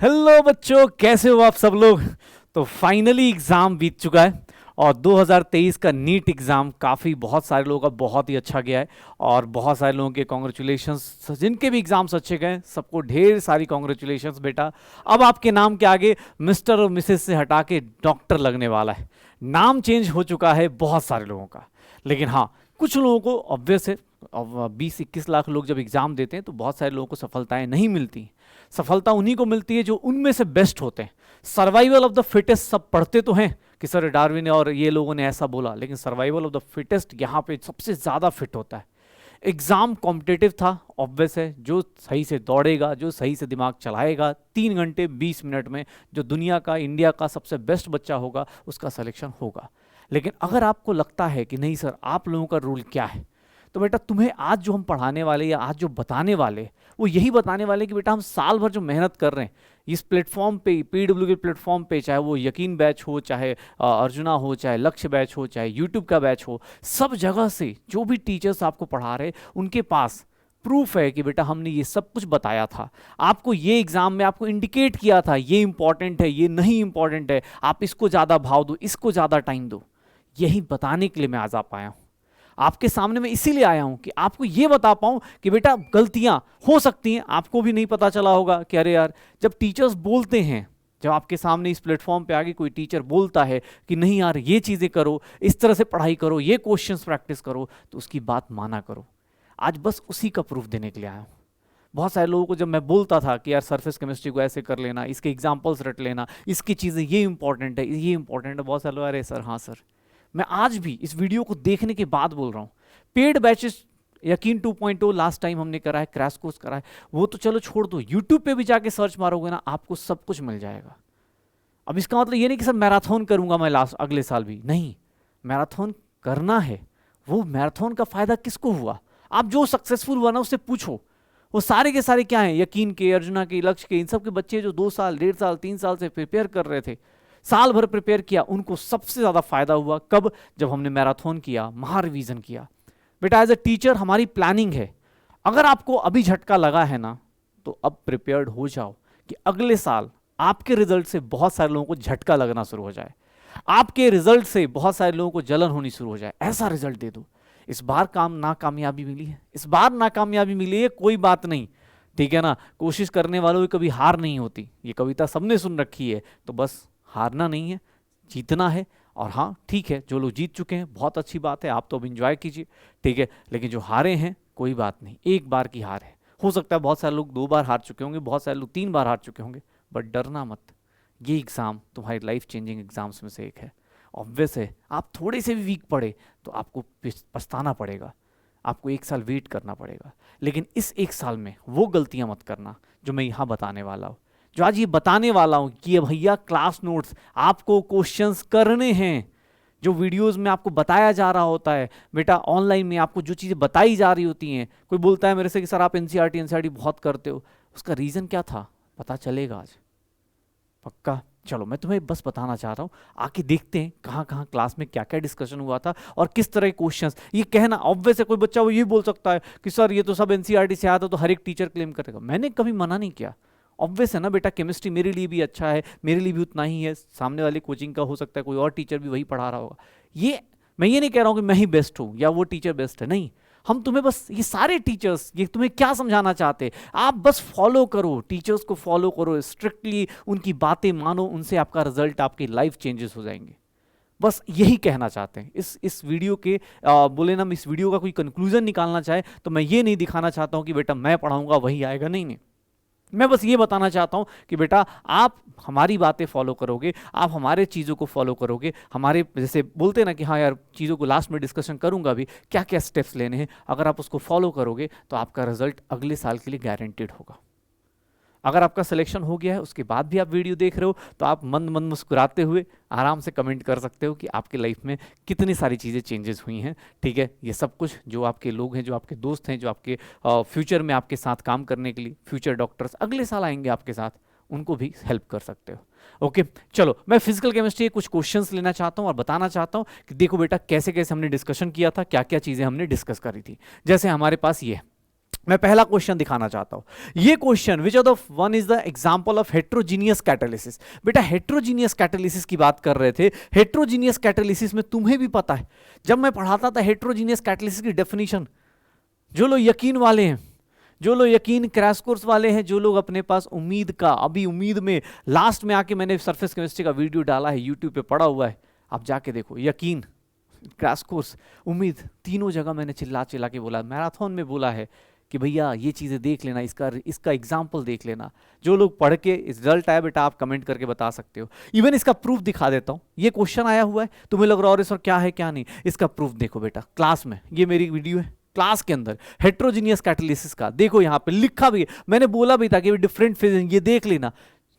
Hello बच्चों, कैसे हो आप सब लोग। तो फाइनली एग्ज़ाम बीत चुका है और 2023 का नीट एग्ज़ाम काफ़ी बहुत सारे लोगों का बहुत ही अच्छा गया है और बहुत सारे लोगों के कॉन्ग्रेचुलेशंस। जिनके भी एग्ज़ाम्स अच्छे गए सबको ढेर सारी कॉन्ग्रेचुलेशंस बेटा। अब आपके नाम के आगे मिस्टर और मिसेस से हटा के डॉक्टर लगने वाला है। नाम चेंज हो चुका है बहुत सारे लोगों का, लेकिन हाँ कुछ लोगों को ऑब्वियस है। अब 20-21 लाख लोग जब एग्ज़ाम देते हैं तो बहुत सारे लोगों को सफलताएं नहीं मिलती। सफलता उन्हीं को मिलती है जो उनमें से बेस्ट होते हैं। सर्वाइवल ऑफ द फिटेस्ट सब पढ़ते तो हैं कि सर डार्विन और ये लोगों ने ऐसा बोला, लेकिन सर्वाइवल ऑफ द फिटेस्ट यहाँ पे सबसे ज़्यादा फिट होता है। एग्ज़ाम कॉम्पिटिटिव था, ऑब्वियस है। जो सही से दौड़ेगा, जो सही से दिमाग चलाएगा, 3 घंटे 20 मिनट में जो दुनिया का, इंडिया का सबसे बेस्ट बच्चा होगा उसका सिलेक्शन होगा। लेकिन अगर आपको लगता है कि नहीं सर आप लोगों का रूल क्या है, तो बेटा तुम्हें आज जो हम पढ़ाने वाले या आज जो बताने वाले वो यही बताने वाले कि बेटा हम साल भर जो मेहनत कर रहे हैं इस प्लेटफॉर्म पे, पीडब्ल्यू के प्लेटफॉर्म पे, चाहे वो यकीन बैच हो, चाहे अर्जुना हो, चाहे लक्ष्य बैच हो, चाहे यूट्यूब का बैच हो, सब जगह से जो भी टीचर्स आपको पढ़ा रहे उनके पास प्रूफ है कि बेटा हमने ये सब कुछ बताया था आपको। ये एग्जाम में आपको इंडिकेट किया था ये इंपॉर्टेंट है, ये नहीं इंपॉर्टेंट है, आप इसको ज़्यादा भाव दो, इसको ज़्यादा टाइम दो। यही बताने के लिए मैं आज आप आया हूँ आपके सामने। मैं इसीलिए आया हूं कि आपको यह बता पाऊं कि बेटा गलतियां हो सकती हैं। आपको भी नहीं पता चला होगा कि अरे यार, जब टीचर्स बोलते हैं, जब आपके सामने इस प्लेटफॉर्म पे आगे कोई टीचर बोलता है कि नहीं यार ये चीज़ें करो, इस तरह से पढ़ाई करो, ये क्वेश्चंस प्रैक्टिस करो, तो उसकी बात माना करो। आज बस उसी का प्रूफ देने के लिए आया हूँ। बहुत सारे लोगों को जब मैं बोलता था कि यार सरफेस केमिस्ट्री को ऐसे कर लेना, इसके एग्जाम्पल्स रट लेना, इसकी चीज़ें ये इंपॉर्टेंट है, ये इंपॉर्टेंट है, बहुत सारे लोग अरे सर हाँ सर। मैं आज भी इस वीडियो को देखने के बाद बोल रहा हूँ, पेड बैचेस यकीन 2.0 लास्ट टाइम हमने करा है, क्रैश कोर्स करा है, वो तो चलो छोड़ दो, यूट्यूब पे भी जाके सर्च मारोगे ना आपको सब कुछ मिल जाएगा। अब इसका मतलब ये नहीं कि सर मैराथन करूंगा मैं लास्ट अगले साल भी, नहीं। मैराथन करना है, वो मैराथन का फायदा किसको हुआ? आप जो सक्सेसफुल हुआ ना उससे पूछो। वो सारे के सारे क्या हैं, यकीन के, अर्जुना के, लक्ष्य के, इन सब के बच्चे जो 2 साल, 1.5 साल, 3 साल से प्रिपेयर कर रहे थे, साल भर प्रिपेयर किया, उनको सबसे ज़्यादा फायदा हुआ कब? जब हमने मैराथन किया, महारिवीजन किया। बेटा एज ए टीचर हमारी प्लानिंग है, अगर आपको अभी झटका लगा है ना तो अब प्रिपेयर्ड हो जाओ कि अगले साल आपके रिजल्ट से बहुत सारे लोगों को झटका लगना शुरू हो जाए, आपके रिजल्ट से बहुत सारे लोगों को जलन होनी शुरू हो जाए। ऐसा रिजल्ट दे दो। इस बार नाकामयाबी मिली है, इस बार नाकामयाबी मिली है, कोई बात नहीं, ठीक है ना। कोशिश करने वालों की कभी हार नहीं होती, ये कविता सबने सुन रखी है। तो बस हारना नहीं है, जीतना है। और हाँ ठीक है, जो लोग जीत चुके हैं बहुत अच्छी बात है, आप तो अब इंजॉय कीजिए, ठीक है। लेकिन जो हारे हैं कोई बात नहीं, एक बार की हार है। हो सकता है बहुत सारे लोग 2 बार हार चुके होंगे, बहुत सारे लोग 3 बार हार चुके होंगे, बट डरना मत। ये एग्ज़ाम तुम्हारी लाइफ चेंजिंग एग्जाम्स में से एक है। ऑब्वियस है आप थोड़े से भी वीक पड़े तो आपको पछताना पड़ेगा, आपको 1 साल वेट करना पड़ेगा, लेकिन इस 1 साल में वो गलतियां मत करना जो मैं यहाँ बताने वाला हूँ, जो आज ये बताने वाला हूँ कि ये भैया क्लास नोट्स आपको क्वेश्चंस करने हैं। जो वीडियोस में आपको बताया जा रहा होता है बेटा, ऑनलाइन में आपको जो चीज़ें बताई जा रही होती हैं, कोई बोलता है मेरे से कि सर आप एनसीईआरटी बहुत करते हो, उसका रीज़न क्या था पता चलेगा आज, पक्का। चलो मैं तुम्हें बस बताना चाह रहा हूँ, आके देखते हैं कहाँ कहाँ क्लास में क्या क्या डिस्कशन हुआ था और किस तरह के क्वेश्चंस। ये कहना ऑब्वियस है, कोई बच्चा वो ये बोल सकता है कि सर ये तो सब एनसीईआरटी से आया था तो हर एक टीचर क्लेम करेगा। मैंने कभी मना नहीं किया। ऑब्वियस है ना बेटा, केमिस्ट्री मेरे लिए भी अच्छा है, मेरे लिए भी उतना ही है, सामने वाले कोचिंग का हो सकता है कोई और टीचर भी वही पढ़ा रहा होगा। ये मैं ये नहीं कह रहा हूँ कि मैं ही बेस्ट हूँ या वो टीचर बेस्ट है, नहीं। हम तुम्हें बस ये सारे टीचर्स ये तुम्हें क्या समझाना चाहते हैं, आप बस फॉलो करो, टीचर्स को फॉलो करो स्ट्रिक्टली, उनकी बातें मानो, उनसे आपका रिजल्ट, आपकी लाइफ चेंजेस हो जाएंगे। बस यही कहना चाहते हैं इस वीडियो के। बोले ना इस वीडियो का कोई कंक्लूजन निकालना चाहे तो मैं ये नहीं दिखाना चाहता हूँ कि बेटा मैं पढ़ाऊंगा वही आएगा, नहीं नहीं। मैं बस ये बताना चाहता हूं कि बेटा आप हमारी बातें फॉलो करोगे, आप हमारे चीज़ों को फॉलो करोगे, हमारे जैसे बोलते हैं ना कि हाँ यार चीज़ों को लास्ट में डिस्कशन करूंगा भी क्या क्या स्टेप्स लेने हैं, अगर आप उसको फॉलो करोगे तो आपका रिजल्ट अगले साल के लिए गारंटेड होगा। अगर आपका सिलेक्शन हो गया है उसके बाद भी आप वीडियो देख रहे हो तो आप मंद मंद मुस्कुराते हुए आराम से कमेंट कर सकते हो कि आपके लाइफ में कितनी सारी चीज़ें चेंजेस हुई हैं, ठीक है। ये सब कुछ जो आपके लोग हैं, जो आपके दोस्त हैं, जो आपके फ्यूचर में आपके साथ काम करने के लिए फ्यूचर डॉक्टर्स अगले साल आएंगे आपके साथ, उनको भी हेल्प कर सकते हो। ओके चलो, मैं फिजिकल केमिस्ट्री के कुछ क्वेश्चंस लेना चाहता हूँ और बताना चाहता हूँ कि देखो बेटा कैसे कैसे हमने डिस्कशन किया था, क्या क्या चीज़ें हमने डिस्कस करी थी। जैसे हमारे पास ये मैं पहला क्वेश्चन दिखाना चाहता हूं। ये question which of the one is the example of heterogeneous catalysis. बेटा हेट्रोजीनियस कैटालिसिस की बात कर रहे थे। हेट्रोजीनियस कैटालिसिस में तुम्हें भी पता है, जब मैं पढ़ाता था हेट्रोजीनियस कैटालिसिस की डेफिनेशन, जो लोग यकीन वाले हैं, जो लोग यकीन क्रैश कोर्स वाले हैं, जो लोग अपने पास उम्मीद का, अभी उम्मीद में लास्ट में आके मैंने सरफेस केमिस्ट्री का वीडियो डाला है, यूट्यूब पे पड़ा हुआ है, आप जाके देखो। यकीन, क्रैश कोर्स, उम्मीद, तीनों जगह मैंने चिल्ला चिल्ला के बोला, मैराथन में बोला है कि भैया ये चीज़ें देख लेना, इसका एग्जाम्पल देख लेना। जो लोग पढ़ के रिजल्ट आया बेटा आप कमेंट करके बता सकते हो। इवन इसका प्रूफ दिखा देता हूँ। ये क्वेश्चन आया हुआ है, तुम्हें लग रहा है और सर क्या है क्या नहीं, इसका प्रूफ देखो बेटा क्लास में। ये मेरी वीडियो है क्लास के अंदर हेट्रोजीनियस कैटालिसिस का, देखो यहाँ पे लिखा भी है, मैंने बोला भी था कि डिफरेंट फेज, ये देख लेना।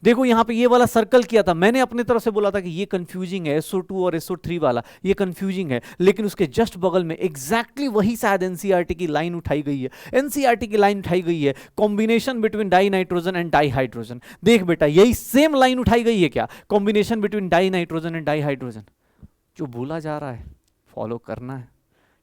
देखो यहाँ पे ये वाला सर्कल किया था, मैंने अपनी तरफ से बोला था कि ये कंफ्यूजिंग है, SO2 और SO3 वाला ये कंफ्यूजिंग है, लेकिन उसके जस्ट बगल में एग्जैक्टली वही शायद एनसीईआरटी की लाइन उठाई गई है। एनसीईआरटी की लाइन उठाई गई है combination between die nitrogen and di hydrogen. देख बेटा यही सेम लाइन उठाई गई है क्या, combination between die nitrogen and di hydrogen. जो बोला जा रहा है फॉलो करना है,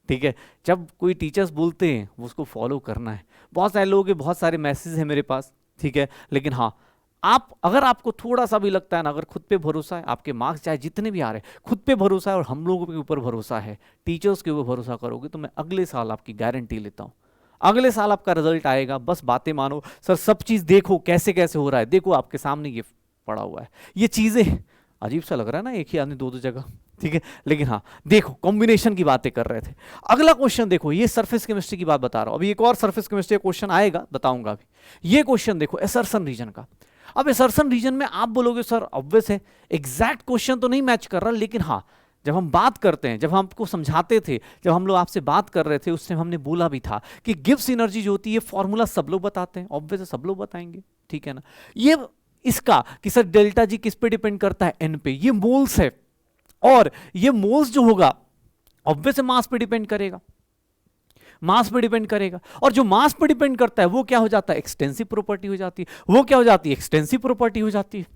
ठीक है। जब कोई टीचर्स बोलते हैं वो उसको फॉलो करना है। बहुत सारे लोगों के बहुत सारे मैसेज हैं मेरे पास, ठीक है, लेकिन हाँ आप अगर आपको थोड़ा सा भी लगता है ना, अगर खुद पे भरोसा है, आपके मार्क्स चाहे जितने भी आ रहे हैं, खुद पे भरोसा है और हम लोगों के ऊपर भरोसा है, टीचर्स के ऊपर भरोसा करोगे तो मैं अगले साल आपकी गारंटी लेता हूँ, अगले साल आपका रिजल्ट आएगा। बस बातें मानो सर, सब चीज़ देखो कैसे कैसे हो रहा है, देखो आपके सामने ये पड़ा हुआ है। ये चीज़ें अजीब सा लग रहा है ना, एक ही आदमी दो दो जगह, ठीक है, लेकिन हाँ देखो कॉम्बिनेशन की बातें कर रहे थे। अगला क्वेश्चन देखो, ये सरफेस केमिस्ट्री की बात बता रहा हूँ, अभी एक और सरफेस केमिस्ट्री का क्वेश्चन आएगा, बताऊंगा अभी। ये क्वेश्चन देखो एसर्सन रीजन का। अब एसर्सन रीजन में आप बोलोगे सर ऑब्वियस है, एग्जैक्ट क्वेश्चन तो नहीं मैच कर रहा, लेकिन हाँ जब हम बात करते हैं, जब हम आपको समझाते थे, जब हम लोग आपसे बात कर रहे थे, उससे हमने बोला भी था कि गिब्स एनर्जी जो होती है, फॉर्मूला सब लोग बताते हैं, ऑब्वियस है सब लोग बताएंगे, ठीक है ना। ये इसका कि सर डेल्टा जी किस पे डिपेंड करता है, एन पे, ये मोल्स है, और ये मोल्स जो होगा ऑब्वियस मास पे डिपेंड करेगा, मास पे डिपेंड करेगा, और जो मास पे डिपेंड करता है वो क्या हो जाता है, एक्सटेंसिव प्रॉपर्टी हो जाती है। वो क्या हो जाती है, एक्सटेंसिव प्रॉपर्टी हो जाती है,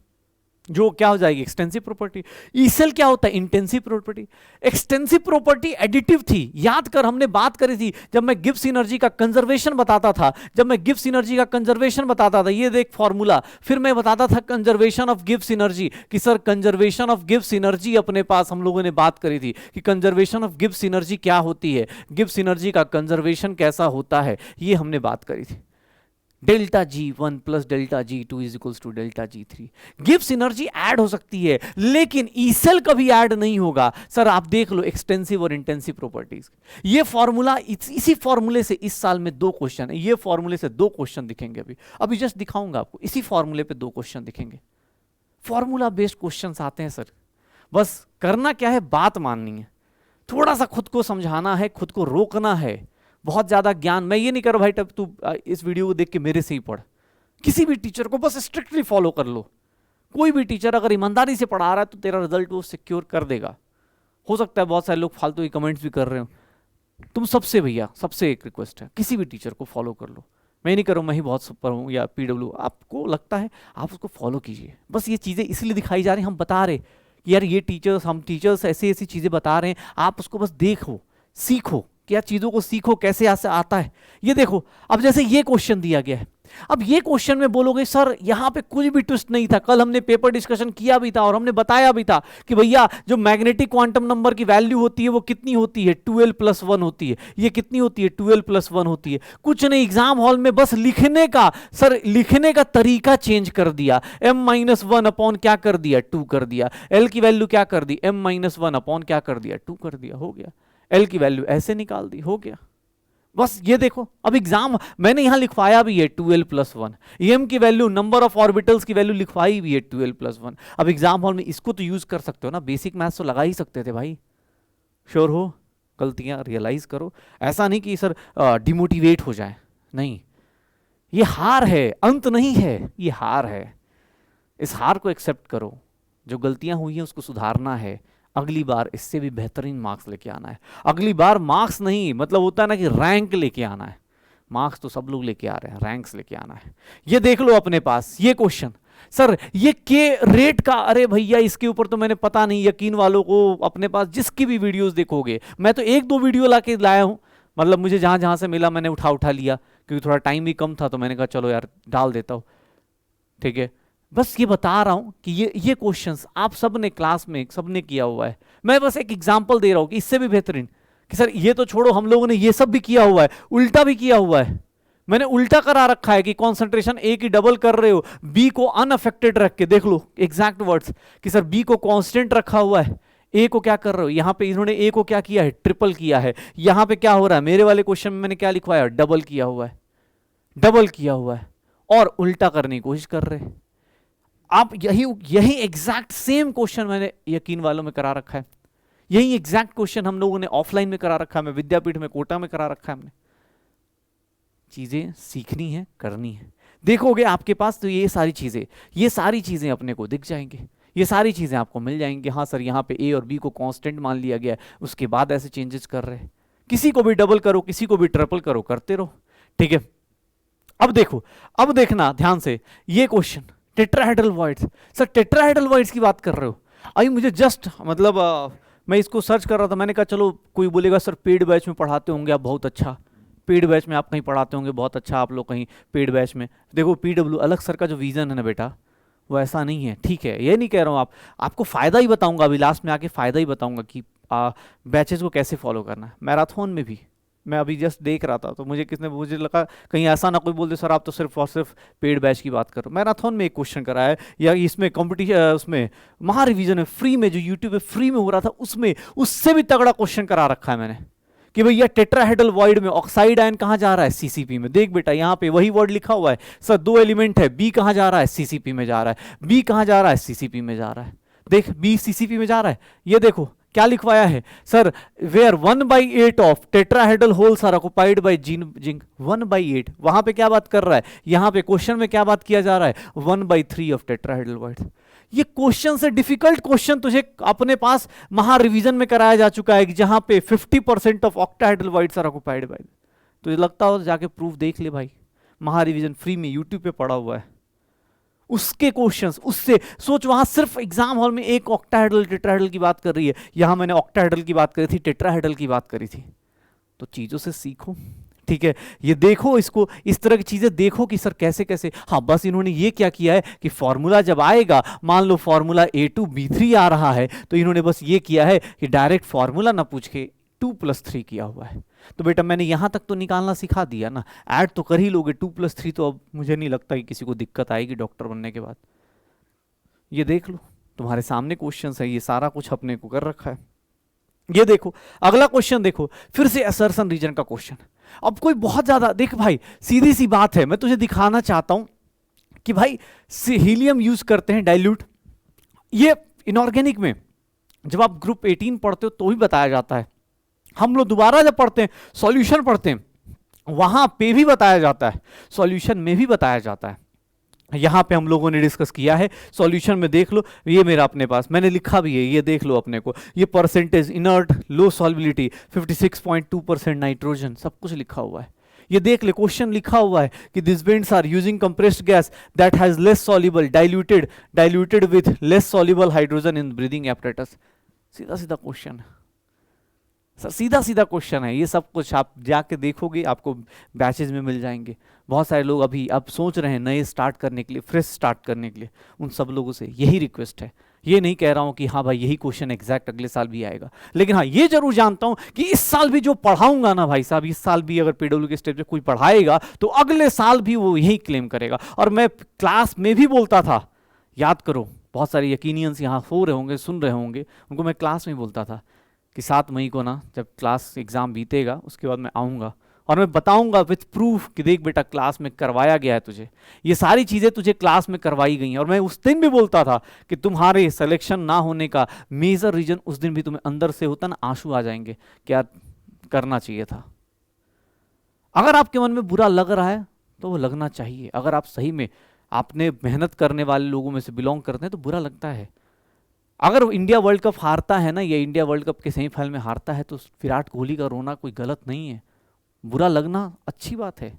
जो क्या हो जाएगी, एक्सटेंसिव प्रॉपर्टी। ई सेल क्या होता है, intensive property. Extensive property additive थी, याद कर हमने बात करी थी जब मैं गिब्स एनर्जी का कंजर्वेशन बताता था, जब मैं गिब्स एनर्जी का कंजर्वेशन बताता था, ये देख फॉर्मूला, फिर मैं बताता था कंजर्वेशन ऑफ गिब्स एनर्जी, कि sir conservation of Gibbs energy अपने पास हम लोगों ने बात करी थी कि कंजर्वेशन ऑफ गिब्स एनर्जी क्या होती है, गिब्स एनर्जी का कंजर्वेशन कैसा होता है, ये हमने बात करी थी। Delta G1 plus delta G2 is equals to delta G3। Gibbs energy add हो सकती है लेकिन ई सेल कभी ऐड नहीं होगा। सर आप देख लो एक्सटेंसिव और इंटेंसिव प्रॉपर्टीज, ये फॉर्मूला, इसी फॉर्मूले से इस साल में 2 क्वेश्चन है, ये फॉर्मूले से 2 क्वेश्चन दिखेंगे। अभी जस्ट दिखाऊंगा आपको, इसी फॉर्मूले पे 2 क्वेश्चन दिखेंगे। फॉर्मूला बेस्ड क्वेश्चन आते हैं सर, बस करना क्या है, बात माननी है, थोड़ा सा खुद को समझाना है, खुद को रोकना है। बहुत ज्यादा ज्ञान मैं ये नहीं कर रहा भाई तब तू इस वीडियो को देख के मेरे से ही पढ़, किसी भी टीचर को बस स्ट्रिक्टली फॉलो कर लो। कोई भी टीचर अगर ईमानदारी से पढ़ा रहा है तो तेरा रिजल्ट वो सिक्योर कर देगा। हो सकता है बहुत सारे लोग फालतू ही कमेंट्स भी कर रहे हो, तुम सबसे भैया सबसे एक रिक्वेस्ट है, किसी भी टीचर को फॉलो कर लो। मैं नहीं करूँ, मैं ही बहुत सुपर हूँ या PW, आपको लगता है आप उसको फॉलो कीजिए। बस ये चीज़ें इसलिए दिखाई जा रही हैं, हम बता रहे कि यार ये टीचर्स, हम टीचर्स ऐसी ऐसी चीज़ें बता रहे हैं, आप उसको बस देखो, सीखो, क्या चीज़ों को सीखो कैसे ऐसे आता है। ये देखो अब जैसे ये क्वेश्चन दिया गया है, अब ये क्वेश्चन में बोलोगे सर यहाँ पे कुछ भी ट्विस्ट नहीं था, कल हमने पेपर डिस्कशन किया भी था और हमने बताया भी था कि भैया जो मैग्नेटिक क्वांटम नंबर की वैल्यू होती है वो कितनी होती है, 12+1 होती है। ये कितनी होती है, 12+1 होती है। कुछ नहीं, एग्जाम हॉल में बस लिखने का, सर लिखने का तरीका चेंज कर दिया, m-1 अपॉन क्या कर दिया, 2 कर दिया, l की वैल्यू क्या कर दी, m-1 अपॉन क्या कर दिया, 2 कर दिया, हो गया। L की वैल्यू ऐसे निकाल दी, हो गया। बस ये देखो, अब एग्जाम मैंने यहां लिखवाया भी है 12+1, em की वैल्यू, नंबर ऑफ ऑर्बिटल्स की वैल्यू लिखवाई भी है 12+1। अब एग्जाम हॉल में इसको तो यूज कर सकते हो ना, बेसिक मैथ्स तो लगा ही सकते थे भाई। श्योर हो, गलतियां रियलाइज करो, ऐसा नहीं कि सर डिमोटिवेट हो जाए, नहीं, ये हार है, अंत नहीं है, ये हार है। इस हार को एक्सेप्ट करो, जो गलतियां हुई हैं उसको सुधारना है, अगली बार इससे भी बेहतरीन मार्क्स लेके आना है। अगली बार मार्क्स नहीं, मतलब होता है ना कि रैंक लेके आना है, मार्क्स तो सब लोग लेके आ रहे हैं, रैंक्स लेके आना है। ये देख लो अपने पास ये क्वेश्चन, सर ये के रेट का, अरे भैया इसके ऊपर तो मैंने पता नहीं, यकीन वालों को अपने पास जिसकी भी वीडियोस देखोगे, मैं तो 1-2 वीडियो लाके लाया हूं, मतलब मुझे जहां जहां से मिला मैंने उठा लिया क्योंकि थोड़ा टाइम भी कम था तो मैंने कहा चलो यार डाल देता हूँ, ठीक है। बस ये बता रहा हूं कि ये क्वेश्चंस आप सब ने क्लास में सबने किया हुआ है। मैं बस एक एग्जांपल दे रहा हूं कि इससे भी बेहतरीन कि सर ये तो छोड़ो, हम लोगों ने ये सब भी किया हुआ है, उल्टा भी किया हुआ है। मैंने उल्टा करा रखा है कि कंसंट्रेशन ए की डबल कर रहे हो, बी को अनअफेक्टेड रख के, देख लो एग्जैक्ट वर्ड्स कि सर बी को कांस्टेंट रखा हुआ है, ए को क्या कर रहे हो, यहां पे इन्होंने ए को क्या किया है, ट्रिपल किया है। यहां पे क्या हो रहा है, मेरे वाले क्वेश्चन में मैंने क्या लिखवाया, डबल किया हुआ है, डबल किया हुआ है, और उल्टा करने की कोशिश कर रहे हैं आप। यही एग्जैक्ट सेम क्वेश्चन मैंने यकीन वालों में करा रखा है, यही एग्जैक्ट क्वेश्चन हम लोगों ने ऑफलाइन में करा रखा है, मैं विद्यापीठ में कोटा में करा रखा है हमने। चीजें सीखनी है, करनी है, देखोगे आपके पास तो ये सारी चीजें अपने को दिख जाएंगे, ये सारी चीजें आपको मिल जाएंगी। हाँ सर यहाँ पे ए और बी को कांस्टेंट मान लिया गया है, उसके बाद ऐसे चेंजेस कर रहे हैं, किसी को भी डबल करो, किसी को भी ट्रिपल करो, करते रहो, ठीक है। अब देखो, अब देखना ध्यान से ये question, tetrahedral voids. Sir tetrahedral voids की बात कर रहे हो, अभी मुझे जस्ट मतलब मैं इसको सर्च कर रहा था, मैंने कहा चलो कोई बोलेगा सर पेड बैच में पढ़ाते होंगे आप, बहुत अच्छा, पेड बैच में आप कहीं पढ़ाते होंगे, बहुत अच्छा, आप लोग कहीं पेड बैच में। देखो पीडब्ल्यू अलग सर का जो विजन है ना बेटा, वो ऐसा नहीं है, ठीक है, ये नहीं कह रहा हूँ आपको फ़ायदा ही बताऊंगा, अभी लास्ट में आके फ़ायदा ही बताऊंगा कि बैचेस को कैसे फॉलो करना है। मैराथन में भी मैं अभी जस्ट देख रहा था तो मुझे लगा कहीं ऐसा ना कोई बोल दे सर आप तो सिर्फ और सिर्फ पेड बैच की बात करो। मैराथन में एक क्वेश्चन कराया है, या इसमें कॉम्पिटिशन, उसमें महा रिवीजन में फ्री में जो यूट्यूब पे फ्री में हो रहा था, उसमें उससे भी तगड़ा क्वेश्चन करा रखा है मैंने कि भैया टेट्राहेड्रल वॉइड में ऑक्साइड आयन कहाँ जा रहा है, सीसीपी में। देख बेटा यहाँ पे वही वर्ड लिखा हुआ है, सर दो एलिमेंट है, बी कहाँ जा रहा है, सीसीपी में जा रहा है, बी कहाँ जा रहा है, सीसीपी में जा रहा है, देख बी सीसीपी में जा रहा है। ये देखो क्या लिखवाया है sir, where 1/8 of tetrahedral holes are occupied by zinc. 1/8 वहां पे क्या बात कर रहा है, यहाँ पे क्वेश्चन में क्या बात किया जा रहा है, 1/3 ऑफ टेट्राहेड्रल वॉइड्स। ये क्वेश्चन से डिफिकल्ट क्वेश्चन तुझे अपने पास महा रिवीजन में कराया जा चुका है कि जहां पे 50% of octahedral voids are occupied by. तुझे लगता हो तो जाके प्रूफ देख ले भाई, महा रिवीजन फ्री में यूट्यूब पे पड़ा हुआ है, उसके क्वेश्चंस, उससे सोच, वहां सिर्फ एग्जाम हॉल में एक ऑक्टाहेड्रल टेट्राहेड्रल की बात कर रही है, यहां मैंने ऑक्टाहेड्रल की बात करी थी, टेट्राहेड्रल की बात करी थी। तो चीजों से सीखो, ठीक है, ये देखो, इसको इस तरह की चीजें देखो कि सर कैसे कैसे। हाँ बस इन्होंने ये क्या किया है कि फॉर्मूला जब आएगा, मान लो फॉर्मूला A2B3 आ रहा है, तो इन्होंने बस ये किया है कि डायरेक्ट फॉर्मूला ना पूछ के 2+3 किया हुआ है। तो बेटा मैंने यहां तक तो निकालना सिखा दिया ना, ऐड तो कर ही लोगे, 2+3 तो अब मुझे नहीं लगता कि किसी को दिक्कत आएगी डॉक्टर बनने के बाद। ये देख लो तुम्हारे सामने क्वेश्चन है, ये सारा कुछ अपने को कर रखा है। ये देखो अगला क्वेश्चन, देखो फिर से असर्शन रीजन का क्वेश्चन। अब कोई बहुत ज्यादा, देख भाई सीधी सी बात है, मैं तुझे दिखाना चाहता हूं कि भाई हीलियम यूज करते हैं डाइल्यूट, ये इनऑर्गेनिक में जब आप ग्रुप 18 पढ़ते हो तो भी बताया जाता है, हम लोग दोबारा जब पढ़ते हैं सॉल्यूशन पढ़ते हैं वहां पे भी बताया जाता है, सॉल्यूशन में भी बताया जाता है। यहां पे हम लोगों ने डिस्कस किया है, सॉल्यूशन में देख लो, ये मेरा अपने पास मैंने लिखा भी है, ये देख लो अपने को, ये परसेंटेज इनर्ट, लो सॉल्युबिलिटी 56.2% नाइट्रोजन, सब कुछ लिखा हुआ है। ये देख ले क्वेश्चन लिखा हुआ है कि this bends are using compressed gas that has less soluble diluted with less soluble hydrogen in breathing apparatus. सीधा सीधा क्वेश्चन है सर, सीधा सीधा क्वेश्चन है। ये सब कुछ आप जाके देखोगे, आपको बैचेज में मिल जाएंगे। बहुत सारे लोग अभी अब सोच रहे हैं नए स्टार्ट करने के लिए, फ्रेश स्टार्ट करने के लिए, उन सब लोगों से यही रिक्वेस्ट है। ये नहीं कह रहा हूं कि हाँ भाई यही क्वेश्चन एग्जैक्ट अगले साल भी आएगा, लेकिन हाँ ये जरूर जानता हूं कि इस साल भी जो पढ़ाऊंगा ना भाई साहब, इस साल भी अगर पीडब्ल्यू के स्टेज पे कोई पढ़ाएगा तो अगले साल भी वो यही क्लेम करेगा। और मैं क्लास में भी बोलता था, याद करो, बहुत सारे यकीनियंस यहाँ हो रहे होंगे, सुन रहे होंगे, उनको मैं क्लास में बोलता था कि 7 मई को ना जब क्लास एग्जाम बीतेगा उसके बाद मैं आऊँगा और मैं बताऊंगा विथ प्रूफ कि देख बेटा क्लास में करवाया गया है तुझे, ये सारी चीज़ें तुझे क्लास में करवाई गई हैं। और मैं उस दिन भी बोलता था कि तुम्हारे सिलेक्शन ना होने का मेजर रीजन, उस दिन भी तुम्हें अंदर से होता ना, आंसू आ जाएंगे, क्या करना चाहिए था। अगर आपके मन में बुरा लग रहा है तो वो लगना चाहिए, अगर आप सही में आपने मेहनत करने वाले लोगों में से बिलोंग करते हैं तो बुरा लगता है। अगर इंडिया वर्ल्ड कप हारता है ना, या इंडिया वर्ल्ड कप के सेमीफाइनल में हारता है, तो विराट कोहली का रोना कोई गलत नहीं है, बुरा लगना अच्छी बात है।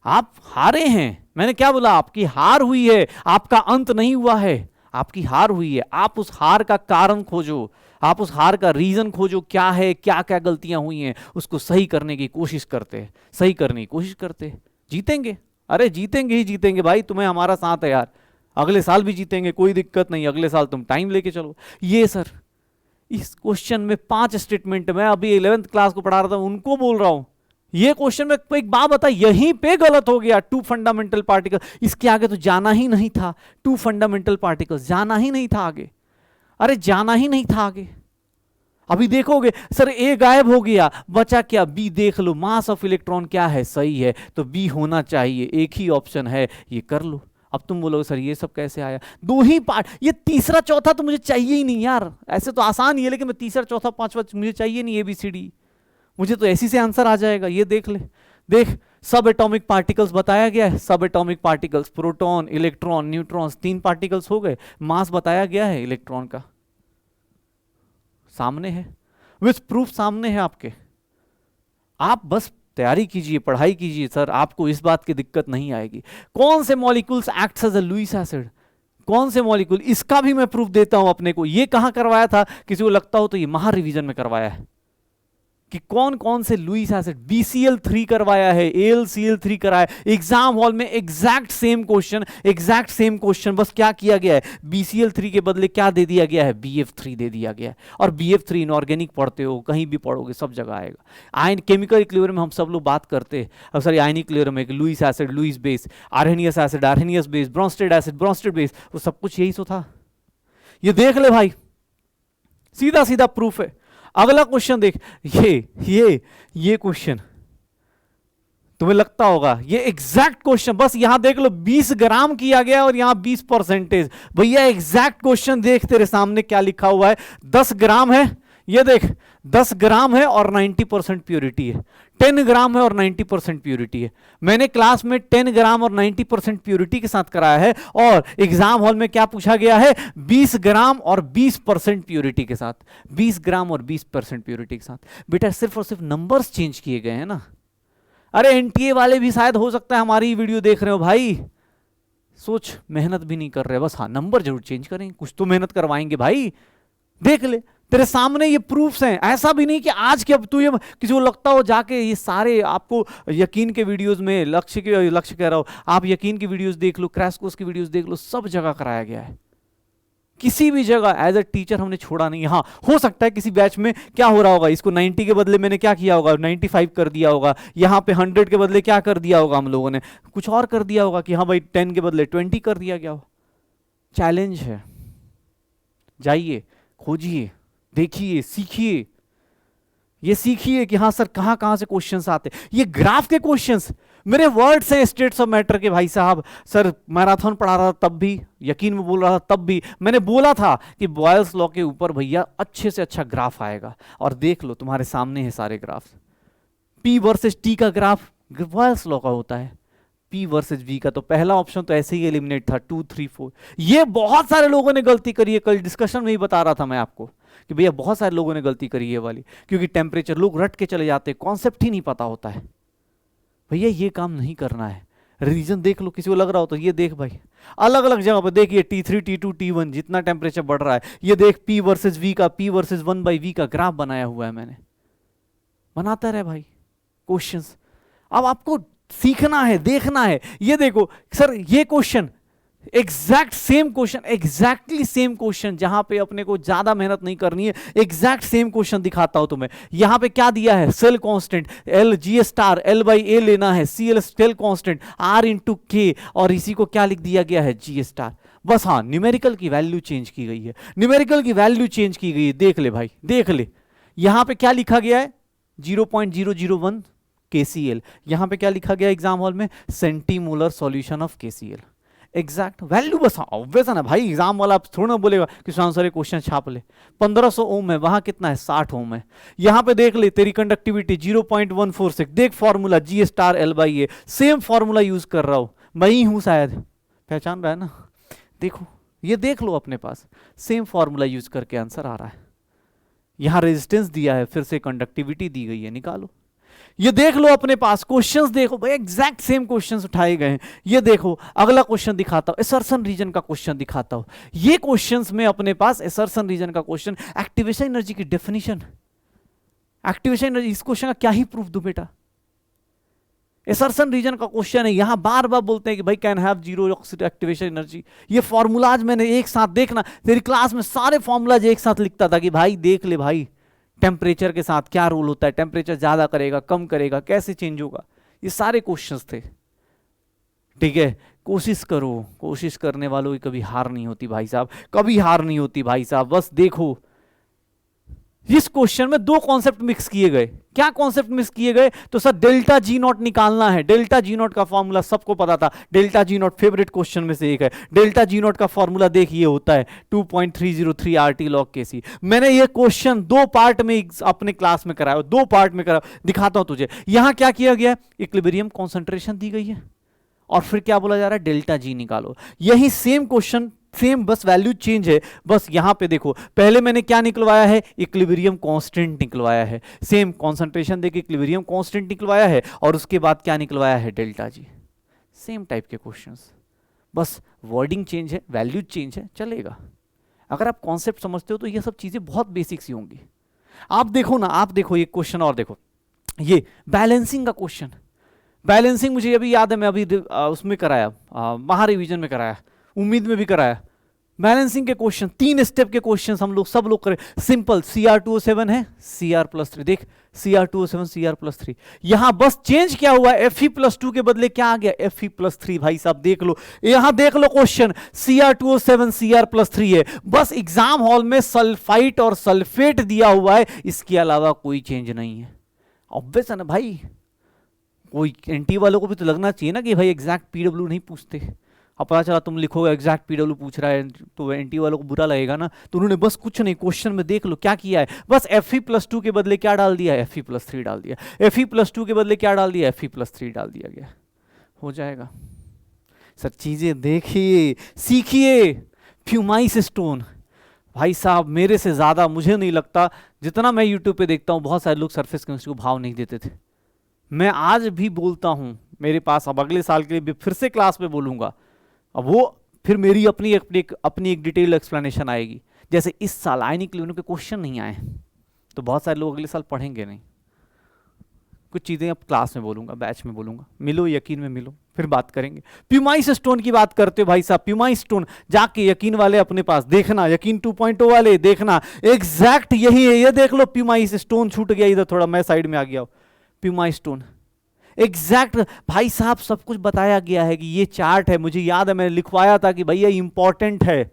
आप हारे हैं, मैंने क्या बोला, आपकी हार हुई है, आपका अंत नहीं हुआ है, आपकी हार हुई है। आप उस हार का कारण खोजो, आप उस हार का रीजन खोजो, क्या है, क्या क्या गलतियां हुई हैं, उसको सही करने की कोशिश करते हैं, सही करने की कोशिश करते हैं। जीतेंगे, अरे जीतेंगे ही जीतेंगे भाई, तुम्हें हमारा साथ है यार, अगले साल भी जीतेंगे, कोई दिक्कत नहीं, अगले साल तुम टाइम लेके चलो। ये सर इस क्वेश्चन में 5 स्टेटमेंट, मैं अभी 11th क्लास को पढ़ा रहा था उनको बोल रहा हूं, ये क्वेश्चन में एक बात बता, यहीं पे गलत हो गया, 2 फंडामेंटल पार्टिकल, इसके आगे तो जाना ही नहीं था, 2 फंडामेंटल पार्टिकल्स जाना ही नहीं था आगे, अरे जाना ही नहीं था आगे। अभी देखोगे सर ए गायब हो गया, बचा क्या, बी, देख लो मास ऑफ इलेक्ट्रॉन क्या है, सही है, तो बी होना चाहिए, एक ही ऑप्शन है, ये कर लो। अब तुम बोलोगे सर ये सब कैसे आया, 2 ही पार्ट, ये तीसरा चौथा तो मुझे चाहिए ही नहीं यार, ऐसे तो आसान ही है, लेकिन मैं तीसरा चौथा पांचवा मुझे चाहिए नहीं, ABCD, मुझे तो ऐसी से आंसर आ जाएगा। ये देख ले, देख सब एटॉमिक पार्टिकल्स बताया गया है, सब atomic particles, proton, electron, neutrons, 3 particles हो गए, मास बताया गया है इलेक्ट्रॉन का, सामने है, विथ प्रूफ सामने है आपके, आप बस तैयारी कीजिए, पढ़ाई कीजिए सर, आपको इस बात की दिक्कत नहीं आएगी। कौन से molecules acts as a Lewis acid, कौन से मॉलिक्यूल, इसका भी मैं प्रूफ देता हूं अपने को, ये कहां करवाया था, किसी को लगता हो तो ये महा रिवीजन में करवाया है कि कौन कौन से लुईस एसिड, BCl3 करवाया है, AlCl3 कराया, एग्जाम हॉल में exact same question, exact same question, बस क्या किया गया है, BCl3 के बदले क्या दे दिया गया है, BF3 दे दिया गया है, और BF3 इनऑर्गेनिक पढ़ते हो, कहीं भी पढ़ोगे सब जगह आएगा। आयन केमिकल इक्विलिब्रियम में हम सब लोग बात करते हैं, अब सर आयनिक इक्विलिब्रियम में Lewis acid, Lewis base, Arrhenius acid, Arrhenius base, Bronsted acid, Bronsted base, वो सब कुछ यही तो था। ये देख ले भाई, सीधा सीधा प्रूफ है। अगला क्वेश्चन देख, ये क्वेश्चन तुम्हें लगता होगा ये एग्जैक्ट क्वेश्चन, बस यहां देख लो 20 ग्राम किया गया और यहां 20%, भैया एग्जैक्ट क्वेश्चन देख तेरे सामने क्या लिखा हुआ है, 10 ग्राम है, ये देख 10 ग्राम है और 90% प्योरिटी है, 10 ग्राम है और 90% प्योरिटी है। मैंने क्लास में 10 ग्राम और 90% प्योरिटी के साथ कराया है, और एग्जाम हॉल में क्या पूछा गया है, 20 ग्राम और 20% प्योरिटी के साथ, 20 ग्राम और 20% प्योरिटी के साथ। बेटा सिर्फ और सिर्फ नंबर्स चेंज किए गए हैं ना, अरे NTA वाले भी शायद हो सकता है हमारी वीडियो देख रहे हो भाई, सोच मेहनत भी नहीं कर रहे, बस हाँ नंबर जरूर चेंज करेंगे, कुछ तो मेहनत करवाएंगे भाई, देख ले तेरे सामने ये प्रूफ्स हैं, ऐसा भी नहीं कि आज के, अब तू ये किसी को लगता हो जाके ये सारे आपको यकीन के वीडियोस में, लक्ष्य कह रहा हो, आप यकीन की वीडियोस देख लो, क्रैश कोर्स की वीडियोस देख लो, सब जगह कराया गया है, किसी भी जगह एज अ टीचर हमने छोड़ा नहीं। हाँ हो सकता है किसी बैच में क्या हो रहा होगा, इसको 90 के बदले मैंने क्या किया होगा, 95 कर दिया होगा, यहाँ पे 100 के बदले क्या कर दिया होगा हम लोगों ने, कुछ और कर दिया होगा कि हाँ भाई 10 के बदले 20 कर दिया गया हो। चैलेंज है, जाइए खोजिए, देखिए, सीखिए, ये सीखिए कि हाँ सर कहां कहां से क्वेश्चंस आते हैं, ये ग्राफ के क्वेश्चंस मेरे वर्ड्स हैं स्टेट्स ऑफ मैटर के भाई साहब। सर मैराथन पढ़ा रहा था तब भी, यकीन में बोल रहा था तब भी, मैंने बोला था कि बॉयल्स लॉ के ऊपर भैया अच्छे से अच्छा ग्राफ आएगा, और देख लो तुम्हारे सामने है सारे ग्राफ। P वर्सेस T का ग्राफ बॉयल्स लॉ का होता है, P वर्सेस V का, तो पहला ऑप्शन तो ऐसे ही एलिमिनेट था, 2 3 4। ये बहुत सारे लोगों ने गलती करी है, कल डिस्कशन में ही बता रहा था मैं आपको कि भैया बहुत सारे लोगों ने गलती करी है वाली, क्योंकि टेम्परेचर लोग रट के चले जाते हैं, कॉन्सेप्ट ही नहीं पता होता है। भैया ये काम नहीं करना है, रीजन देख लो, किसी को लग रहा हो तो ये देख भाई, अलग अलग जगह पर देखिए T3 T2 T1 जितना टेम्परेचर बढ़ रहा है, ये देख P वर्सेस V का, P वर्सेस 1/V का ग्राफ बनाया हुआ है मैंने, बनाता रहे भाई क्वेश्चंस। अब आपको सीखना है, देखना है। ये देखो सर ये question exact same question, exactly same question, जहां पे अपने को ज्यादा मेहनत नहीं करनी है, एग्जैक्ट सेम क्वेश्चन दिखाता हूं तुम्हें। यहां पे क्या दिया है, cell constant L G star L/A लेना है, CL cell constant R × K, और इसी को क्या लिख दिया गया है, G स्टार। बस हाँ न्यूमेरिकल की वैल्यू चेंज की गई है, न्यूमेरिकल की वैल्यू चेंज की गई है, देख ले भाई देख ले। यहां पे क्या लिखा गया है, 0.001 KCl, यहां पे क्या लिखा गया एग्जाम हॉल में, centimolar solution of KCl, exact value. बस ऑब्वियस है ना भाई, एग्जाम वाला थोड़ा ना बोलेगा कि आंसर ये क्वेश्चन छाप ले। 1500 ओम है, वहां कितना है, 60 ओम है। यहां पे देख ले तेरी कंडक्टिविटी 0.146, देख formula G star L/A, same formula use कर रहा हूं, मैं ही हूं शायद, पहचान रहा है ना, देखो ये देख लो अपने पास, सेम फॉर्मूला यूज करके आंसर आ रहा है। यहां रेजिस्टेंस दिया है, फिर से कंडक्टिविटी दी गई है, निकालो। ये देख लो अपने पास क्वेश्चंस, देखो भाई एग्जैक्ट सेम क्वेश्चंस उठाए गए हैं। ये देखो अगला क्वेश्चन दिखाता हूं, एसर्शन रीजन का क्वेश्चन दिखाता हूं। ये क्वेश्चंस में अपने पास एसर्शन रीजन का क्वेश्चन, एक्टिवेशन एनर्जी की डेफिनेशन, एक्टिवेशन एनर्जी, इस क्वेश्चन का क्या ही प्रूफ दूं बेटा, एसर्शन रीजन का क्वेश्चन है, यहां बार बार बोलते हैं कि भाई can have zero activation energy. ये फॉर्मूलाज मैंने एक साथ देखना, तेरी क्लास में सारे फॉर्मूलाज एक साथ लिखता था कि भाई देख ले भाई टेम्परेचर के साथ क्या रूल होता है, टेम्परेचर ज्यादा करेगा कम करेगा कैसे चेंज होगा, ये सारे क्वेश्चंस थे। ठीक है, कोशिश करो, कोशिश करने वालों की कभी हार नहीं होती भाई साहब, कभी हार नहीं होती भाई साहब। बस देखो इस क्वेश्चन में दो कॉन्सेप्ट मिक्स किए गए। क्या कॉन्सेप्ट मिक्स किए गए? तो सर डेल्टा जी नॉट निकालना है। डेल्टा जी नॉट का फॉर्मूला सबको पता था, delta G not favourite question में से एक है। डेल्टा जी नॉट का फॉर्मूला देखिए होता है 2.303 RT log Kc। मैंने ये क्वेश्चन दो पार्ट में अपने क्लास में कराया, दो पार्ट में कराया, दिखाता हूं तुझे। यहां क्या किया गया, इक्विलिब्रियम कॉन्सेंट्रेशन दी गई है और फिर क्या बोला जा रहा है, डेल्टा जी निकालो। यही सेम क्वेश्चन, सेम बस वैल्यू चेंज है। बस यहां पे देखो, पहले मैंने क्या निकलवाया है, इक्विलिब्रियम कांस्टेंट निकलवाया है, सेम कंसंट्रेशन देके इक्विलिब्रियम कांस्टेंट निकलवाया है और उसके बाद क्या निकलवाया है, डेल्टा जी। सेम टाइप के क्वेश्चंस, बस वर्डिंग चेंज है, वैल्यू चेंज है, चलेगा। अगर आप कॉन्सेप्ट समझते हो तो ये सब चीजें बहुत बेसिक सी होंगी। आप देखो ना, आप देखो ये क्वेश्चन और देखो, ये बैलेंसिंग का क्वेश्चन। बैलेंसिंग मुझे अभी याद है, मैं अभी उसमें कराया, महा रिवीजन में कराया, उम्मीद में भी कराया। बैलेंसिंग के क्वेश्चन, 3 स्टेप के क्वेश्चन हम लोग सब लोग करें। सिंपल, Cr2O7 है, Cr+3, देख Cr2O7 Cr+3। यहां बस चेंज क्या हुआ, Fe+2 के बदले क्या आ गया, Fe+3। भाई साहब देख लो, यहां देख लो क्वेश्चन, Cr2O7 Cr+3 है, बस एग्जाम हॉल में सल्फाइट और सल्फेट दिया हुआ है, इसके अलावा कोई चेंज नहीं है। ऑब्वियस है ना भाई, कोई एनटी वालों को भी तो लगना चाहिए ना कि भाई एग्जैक्ट पीडब्ल्यू नहीं पूछते। अब पता चला तुम लिखोगे एग्जैक्ट पीडब्ल्यू पूछ रहा है तो एनटी वालों को बुरा लगेगा ना। तो उन्होंने बस कुछ नहीं, क्वेश्चन में देख लो क्या किया है, बस Fe+2 के बदले क्या डाल दिया है, Fe+3 डाल दिया। Fe+2 के बदले क्या डाल दिया, Fe+3 डाल दिया गया, हो जाएगा। सर चीजें देखिए, सीखिए। प्यूमाइस स्टोन, भाई साहब मेरे से ज्यादा मुझे नहीं लगता, जितना मैं यूट्यूब पे देखता हूँ बहुत सारे लोग सरफेस केमिस्ट्री को भाव नहीं देते थे। मैं आज भी बोलता हूं, मेरे पास अब अगले साल के लिए भी फिर से क्लास में बोलूंगा। अब वो फिर मेरी अपनी एक डिटेल एक्सप्लेनेशन आएगी। जैसे इस साल आयनिक इलेक्ट्रॉनों के क्वेश्चन नहीं आए तो बहुत सारे लोग अगले साल पढ़ेंगे नहीं। कुछ चीजें अब क्लास में बोलूंगा, बैच में बोलूंगा, मिलो यकीन में मिलो, फिर बात करेंगे। प्यूमाइस स्टोन की बात करते हो भाई साहब, प्यूमाइस स्टोन जाके यकीन वाले अपने पास देखना, यकीन 2.0 वाले देखना, एग्जैक्ट यही है। ये देख लो प्यूमाइस स्टोन, छूट गया इधर थोड़ा, मैं साइड में आ गया। प्यूमाइस स्टोन एग्जैक्ट भाई साहब सब कुछ बताया गया है कि ये चार्ट है, मुझे याद है मैंने लिखवाया था कि भैया इंपॉर्टेंट है,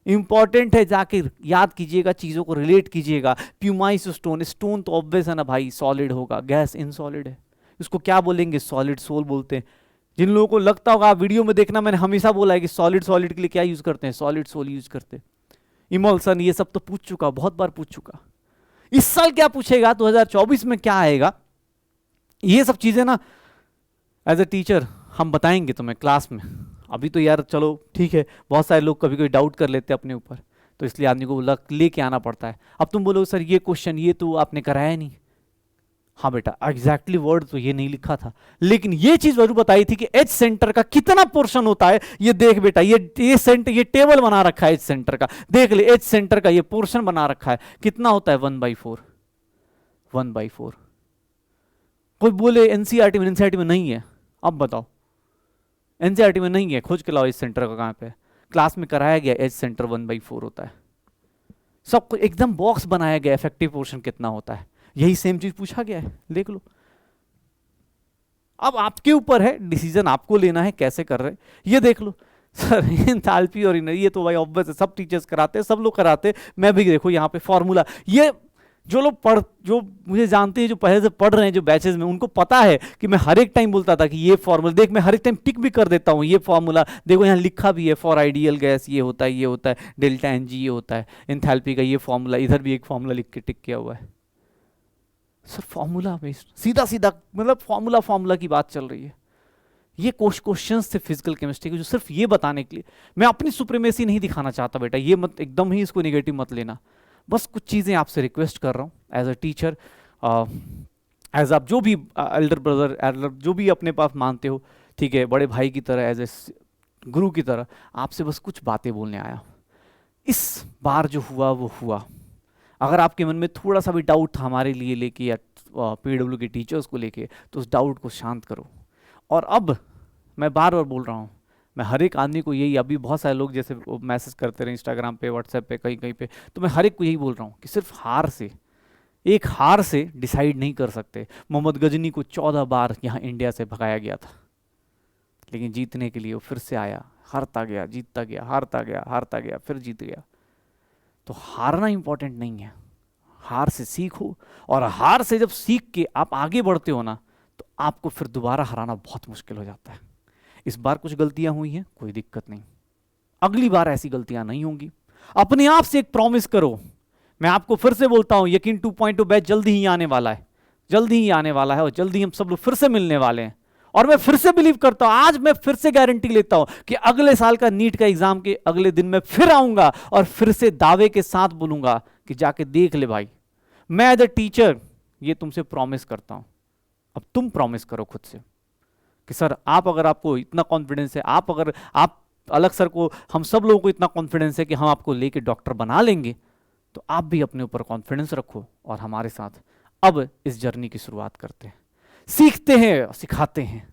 इंपॉर्टेंट है, जाके याद कीजिएगा, चीजों को रिलेट कीजिएगा। प्यूमाइस स्टोन, स्टोन तो ऑब्वियस है ना भाई, सॉलिड होगा, गैस इनसॉलिड है, इसको क्या बोलेंगे, सॉलिड सोल बोलते हैं। जिन लोगों को लगता होगा, आप वीडियो में देखना, मैंने हमेशा बोला है कि सॉलिड सॉलिड के लिए क्या यूज करते हैं, सॉलिड सोल यूज करते हैं। इमल्सन ये सब तो पूछ चुका, बहुत बार पूछ चुका। इस साल क्या पूछेगा, 2024 में क्या आएगा, ये सब चीजें ना एज ए टीचर हम बताएंगे तुम्हें क्लास में। अभी तो यार चलो ठीक है, बहुत सारे लोग कभी कभी डाउट कर लेते हैं अपने ऊपर, तो इसलिए आदमी को लेके आना पड़ता है। अब तुम बोलोगे सर ये क्वेश्चन ये तो आपने कराया नहीं। हाँ बेटा, एग्जैक्टली वर्ड तो ये नहीं लिखा था, लेकिन ये चीज जरूर बताई थी कि एच सेंटर का कितना पोर्शन होता है। ये देख बेटा, ये टेबल बना रखा है एच सेंटर का, देख ले एच सेंटर का ये पोर्शन बना रखा है, कितना होता है 1/4, 1/4। कोई बोले एनसीईआरटी में, एनसीईआरटी में नहीं है, अब बताओ एनसीईआरटी में नहीं है, खोज के लाओ एच सेंटर का कहां पे। क्लास में कराया गया एच सेंटर 1/4 होता है, सब कुछ एकदम बॉक्स बनाया गया, इफेक्टिव पोर्शन कितना होता है, यही सेम चीज पूछा गया है, देख लो। अब आपके ऊपर है, डिसीजन आपको लेना है कैसे कर रहे। ये देख लो सर, एंथैल्पी और ये तो भाई ऑब्वियस है, सब टीचर्स कराते हैं, सब लोग कराते हैं, मैं भी देखो यहाँ पे फॉर्मूला। ये जो मुझे जानते हैं, जो पहले से पढ़ रहे हैं जो बैचेस में, उनको पता है कि मैं हर एक टाइम बोलता था कि ये फॉर्मूला देख, मैं हर एक टाइम टिक भी कर देता हूँ, ये फॉर्मूला देखो यहाँ लिखा भी है, फॉर आइडियल गैस ये होता है, ये होता है, डेल्टा एनजी ये होता है, एंथैल्पी का ये फॉर्मूला, इधर भी एक फॉर्मूला लिख के टिक किया हुआ है। सर फॉर्मूला बेस्ड, सीधा सीधा मतलब फॉर्मूला की बात चल रही है। ये क्वेश्चंस थे फिजिकल केमिस्ट्री के, जो सिर्फ ये बताने के लिए, मैं अपनी सुप्रीमेसी नहीं दिखाना चाहता बेटा, ये मत एकदम ही इसको नेगेटिव मत लेना। बस कुछ चीज़ें आपसे रिक्वेस्ट कर रहा हूँ एज अ टीचर, एज आप जो भी एल्डर ब्रदर जो भी अपने पास मानते हो, ठीक है, बड़े भाई की तरह, एज ए गुरु की तरह, आपसे बस कुछ बातें बोलने आया। इस बार जो हुआ वो हुआ, अगर आपके मन में थोड़ा सा भी डाउट था हमारे लिए लेके या पीडब्ल्यू के टीचर्स को लेके, तो उस डाउट को शांत करो। और अब मैं बार बार बोल रहा हूँ, मैं हर एक आदमी को यही, अभी बहुत सारे लोग जैसे मैसेज करते रहे इंस्टाग्राम पे, व्हाट्सएप पे, कहीं कहीं पे, तो मैं हर एक को यही बोल रहा हूँ कि सिर्फ एक हार से डिसाइड नहीं कर सकते। मोहम्मद गजनी को 14 बार यहाँ इंडिया से भगाया गया था, लेकिन जीतने के लिए वो फिर से आया, हारता गया, जीतता गया, हारता गया, हारता गया, फिर जीत गया। तो हारना इंपॉर्टेंट नहीं है, हार से सीखो, और हार से जब सीख के आप आगे बढ़ते हो ना, तो आपको फिर दोबारा हराना बहुत मुश्किल हो जाता है। इस बार कुछ गलतियां हुई हैं, कोई दिक्कत नहीं, अगली बार ऐसी गलतियां नहीं होंगी। अपने आप से एक प्रॉमिस करो। मैं आपको फिर से बोलता हूं, यकीन 2.0 बैच जल्दी ही आने वाला है, जल्दी ही आने वाला है, और जल्दी हम सब लोग फिर से मिलने वाले हैं। और मैं फिर से बिलीव करता हूं, आज मैं फिर से गारंटी लेता हूं कि अगले साल का नीट का एग्जाम के अगले दिन मैं फिर आऊंगा और फिर से दावे के साथ बोलूंगा कि जाके देख ले भाई। मैं एज अ टीचर ये तुमसे प्रॉमिस करता हूं, अब तुम प्रॉमिस करो खुद से कि सर आप, अगर आपको इतना कॉन्फिडेंस है, आप अलग सर को, हम सब लोगों को इतना कॉन्फिडेंस है कि हम आपको लेके डॉक्टर बना लेंगे, तो आप भी अपने ऊपर कॉन्फिडेंस रखो और हमारे साथ अब इस जर्नी की शुरुआत करते हैं, सीखते हैं और सिखाते हैं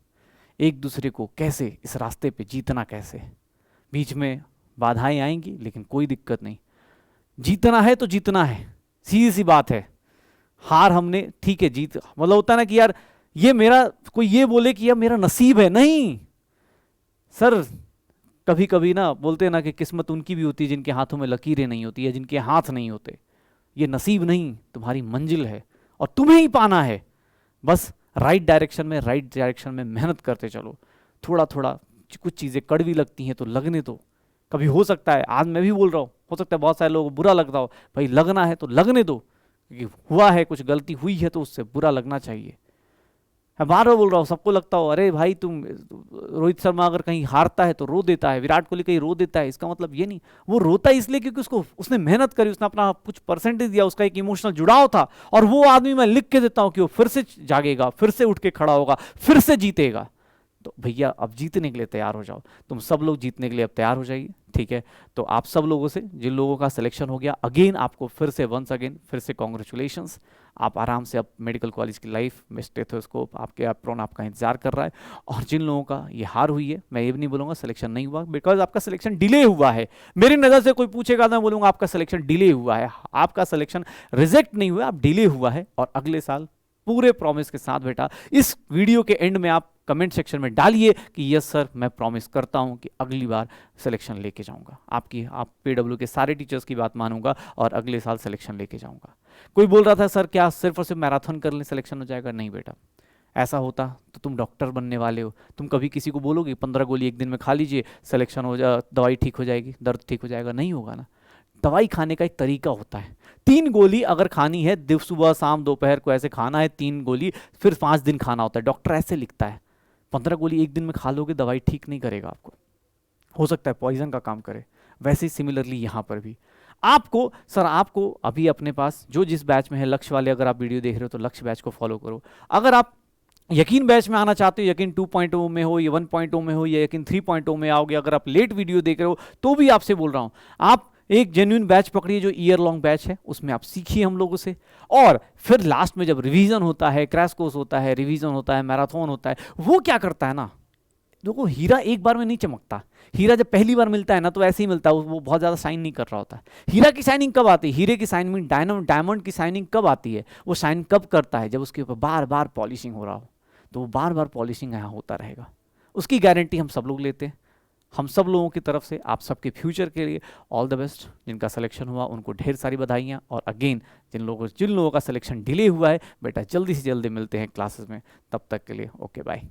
एक दूसरे को कैसे इस रास्ते पे जीतना कैसे। बीच में बाधाएं आएंगी, लेकिन कोई दिक्कत नहीं, जीतना है तो जीतना है, सीधी सी बात है। हार हमने, ठीक है, जीत मतलब होता है ना कि यार ये मेरा, कोई ये बोले कि यार मेरा नसीब है, नहीं सर। कभी कभी ना बोलते हैं ना कि किस्मत उनकी भी होती है जिनके हाथों में लकीरें नहीं होती है, जिनके हाथ नहीं होते। ये नसीब नहीं, तुम्हारी मंजिल है और तुम्हें ही पाना है। बस राइट डायरेक्शन में मेहनत करते चलो। थोड़ा थोड़ा कुछ चीज़ें कड़वी लगती हैं तो लगने दो। कभी हो सकता है, आज मैं भी बोल रहा हूँ, हो सकता है बहुत सारे लोगों को बुरा लगता हो, भाई लगना है तो लगने दो, क्योंकि हुआ है, कुछ गलती हुई है तो उससे बुरा लगना चाहिए। मैं बार बार बोल रहा हूँ, सबको लगता हो अरे भाई तुम, रोहित शर्मा अगर कहीं हारता है तो रो देता है, विराट कोहली कहीं रो देता है, इसका मतलब ये नहीं, वो रोता है इसलिए क्योंकि उसने मेहनत करी, उसने अपना कुछ परसेंटेज दिया, उसका एक इमोशनल जुड़ाव था। और वो आदमी मैं लिख के देता हूँ कि वो फिर से जागेगा, फिर से उठ के खड़ा होगा, फिर से जीतेगा। तो भैया अब जीतने के लिए तैयार हो जाओ, तुम सब लोग जीतने के लिए अब तैयार हो जाइए, ठीक है। तो आप सब लोगों से, जिन लोगों का सिलेक्शन हो गया, अगेन आपको फिर से वंस अगेन फिर से कॉन्ग्रेचुलेशंस। आप आराम से अब मेडिकल कॉलेज की लाइफ में, स्टेथोस्कोप आपके एप्रॉन आपका इंतजार कर रहा है। और जिन लोगों का ये हार हुई है, मैं ये भी नहीं बोलूँगा सिलेक्शन नहीं हुआ, बिकॉज आपका सिलेक्शन डिले हुआ है। मेरी नज़र से कोई पूछेगा तो मैं बोलूँगा आपका सिलेक्शन डिले हुआ है, आपका सिलेक्शन रिजेक्ट नहीं हुआ, आप डिले हुआ है। और अगले साल पूरे प्रॉमिस के साथ बेटा, इस वीडियो के एंड में आप कमेंट सेक्शन में डालिए कि यस सर मैं प्रॉमिस करता हूं कि अगली बार सिलेक्शन लेके जाऊंगा, आप पीडब्ल्यू के सारे टीचर्स की बात मानूंगा और अगले साल सिलेक्शन लेके जाऊंगा। कोई बोल रहा था सर क्या सिर्फ और सिर्फ मैराथन कर लें सिलेक्शन हो जाएगा? नहीं बेटा, ऐसा होता तो तुम डॉक्टर बनने वाले हो। तुम कभी किसी को बोलोगे 15 गोली एक दिन में खा लीजिए, सिलेक्शन हो जा, दवाई ठीक हो जाएगी, दर्द ठीक हो जाएगा? नहीं होगा ना। दवाई खाने का एक तरीका होता है। 3 गोली अगर खानी है, सुबह शाम दोपहर को ऐसे खाना है 3 गोली, फिर 5 दिन खाना होता है, डॉक्टर ऐसे लिखता है। 15 गोली एक दिन में खा लोगे, दवाई ठीक नहीं करेगा आपको, हो सकता है पॉइजन का काम करे। वैसे ही सिमिलरली यहाँ पर भी आपको अभी अपने पास जो जिस बैच में है, लक्ष्य वाले अगर आप वीडियो देख रहे हो तो लक्ष्य बैच को फॉलो करो। अगर आप यकीन बैच में आना चाहते हो, यकीन 2.0 में हो या 1.0 में हो या यकीन 3.0 में आओगे, अगर आप लेट वीडियो देख रहे हो तो भी आपसे बोल रहा हूँ, आप एक जेन्युइन बैच पकड़िए जो ईयर लॉन्ग बैच है, उसमें आप सीखिए हम लोगों से। और फिर लास्ट में जब रिवीजन होता है, क्रैश कोर्स होता है, रिवीजन होता है, मैराथन होता है, वो क्या करता है ना, देखो हीरा एक बार में नहीं चमकता। हीरा जब पहली बार मिलता है ना तो ऐसे ही मिलता है, वो बहुत ज़्यादा शाइन नहीं कर रहा होता। हीरा की शाइनिंग कब आती है? हीरे की शाइनिंग, डायमंड की शाइनिंग कब आती है? वो शाइन कब करता है? जब उसके ऊपर बार बार पॉलिशिंग हो रहा हो। तो वो बार बार पॉलिशिंग यहाँ होता रहेगा, उसकी गारंटी हम सब लोग लेते हैं। हम सब लोगों की तरफ से आप सबके फ्यूचर के लिए ऑल द बेस्ट। जिनका सिलेक्शन हुआ उनको ढेर सारी बधाइयाँ। और अगेन जिन लोगों का सिलेक्शन डिले हुआ है, बेटा जल्दी से जल्दी मिलते हैं क्लासेस में। तब तक के लिए ओके बाय।